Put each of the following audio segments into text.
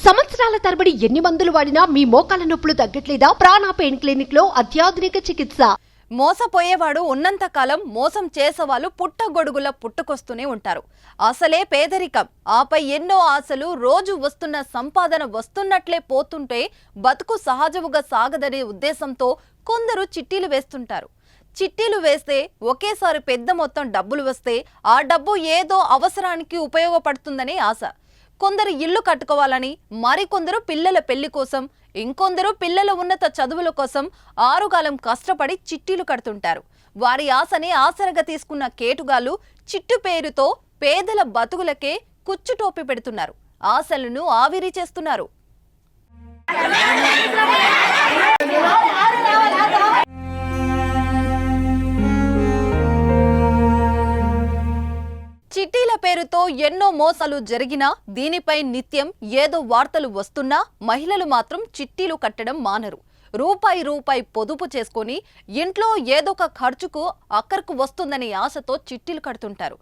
సంవత్సరాల తరబడి ఎన్ని మందులు వాడినా మీ మోకాల నొప్పులు తగ్గట్లేదా? ప్రాణ పెయిన్ క్లినిక్ లో అత్యాధునిక చికిత్స. మోసపోయేవాడు ఉన్నంత కాలం మోసం చేసేవాళ్ళు పుట్టగొడుగుల పుట్టుకొస్తూనే ఉంటారు. అసలే పేదరికం, ఆపై ఎన్నో ఆశలు, రోజు వస్తున్న సంపాదన వస్తున్నట్లే పోతుంటే బతుకు సహజముగా సాగదనే ఉద్దేశంతో కొందరు చిట్టీలు వేస్తుంటారు. చిట్టీలు వేస్తే ఒకేసారి పెద్ద మొత్తం డబ్బులు వస్తే ఆ డబ్బు ఏదో అవసరానికి ఉపయోగపడుతుందనే ఆశ. కొందరు ఇల్లు కట్టుకోవాలని, మరికొందరు పిల్లల పెళ్లి కోసం, ఇంకొందరు పిల్లల ఉన్నత చదువుల కోసం ఆరుగాలం కష్టపడి చిట్టీలు కడుతుంటారు. వారి ఆశని ఆసరగా తీసుకున్న కేటుగాళ్లు చిట్టు పేరుతో పేదల బతుకులకే కుచ్చుటోపి పెడుతున్నారు, ఆశలను ఆవిరి చేస్తున్నారు. చిట్టీల పేరుతో ఎన్నో మోసాలు జరిగినా దీనిపై నిత్యం ఏదో వార్తలు వస్తున్నా మహిళలు మాత్రం చిట్టీలు కట్టడం మానరు. రూపాయి పొదుపు చేసుకొని ఇంట్లో ఏదొక ఖర్చుకు అక్కరకు వస్తుందనే ఆశతో చిట్టీలు కడుతుంటారు.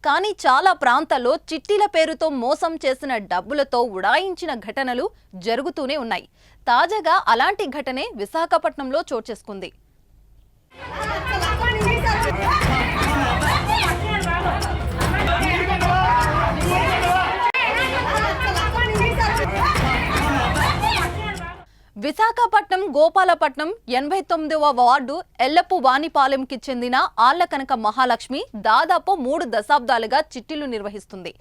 కానీ చాలా ప్రాంతాల్లో చిట్టీల పేరుతో మోసం చేసిన డబ్బులతో ఉడాయించిన ఘటనలు జరుగుతూనే ఉన్నాయి. తాజాగా అలాంటి ఘటనే విశాఖపట్నంలో చోటు చేసుకుంది. విశాఖపట్నం గోపాలపట్నం 89వ వార్డు ఎల్లపు వానిపాలెంకి చెందిన ఆళ్లకనక మహాలక్ష్మి దాదాపు 3 దశాబ్దాలుగా చిట్టీలు నిర్వహిస్తుంది.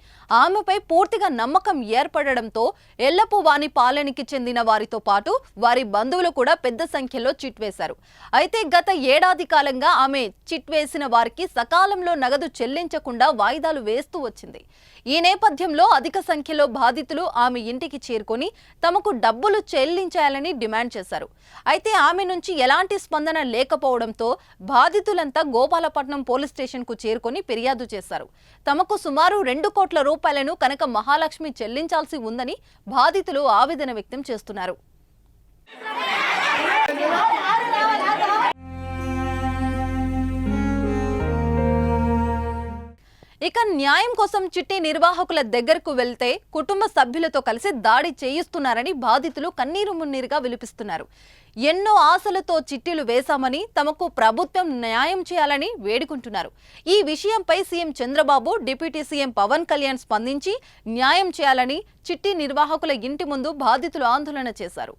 ఆమెపై పూర్తిగా నమ్మకం ఏర్పడడంతో ఎల్లపు వానిపాలెనికి చెందిన వారితో పాటు వారి బంధువులు కూడా పెద్ద సంఖ్యలో చిట్ వేశారు. అయితే గత ఏడాది కాలంగా ఆమె చిట్ వేసిన వారికి సకాలంలో నగదు చెల్లించకుండా వాయిదాలు వేస్తూ వచ్చింది. ఈ నేపథ్యంలో అధిక సంఖ్యలో బాధితులు ఆమె ఇంటికి చేరుకొని తమకు డబ్బులు చెల్లించాలని డిమాండ్ చేశారు. అయితే ఆమె నుంచి ఎలాంటి స్పందన లేకపోవడంతో బాధితులంతా గోపాలపట్నం పోలీస్ స్టేషన్ కు చేరుకొని ఫిర్యాదు చేశారు. తమకు సుమారు 2 కోట్ల రూపాయలను కనక మహాలక్ష్మి చెల్లించాల్సి ఉందని బాధితులు ఆవేదన వ్యక్తం చేస్తున్నారు. ఇక న్యాయం కోసం చిట్టి నిర్వాహకుల దగ్గరకు వెళ్తే కుటుంబ సభ్యులతో కలిసి దాడి చేయిస్తున్నారని బాధితులు కన్నీరు మున్నీరుగా విలిపిస్తున్నారు. ఎన్నో ఆశలతో చిట్టీలు వేశామని, తమకు ప్రభుత్వం న్యాయం చేయాలని వేడుకుంటున్నారు. ఈ విషయంపై CM Chandrababu, deputy CM Pawan Kalyan స్పందించి న్యాయం చేయాలని చిట్టి నిర్వాహకుల ఇంటి ముందు బాధితులు ఆందోళన చేశారు.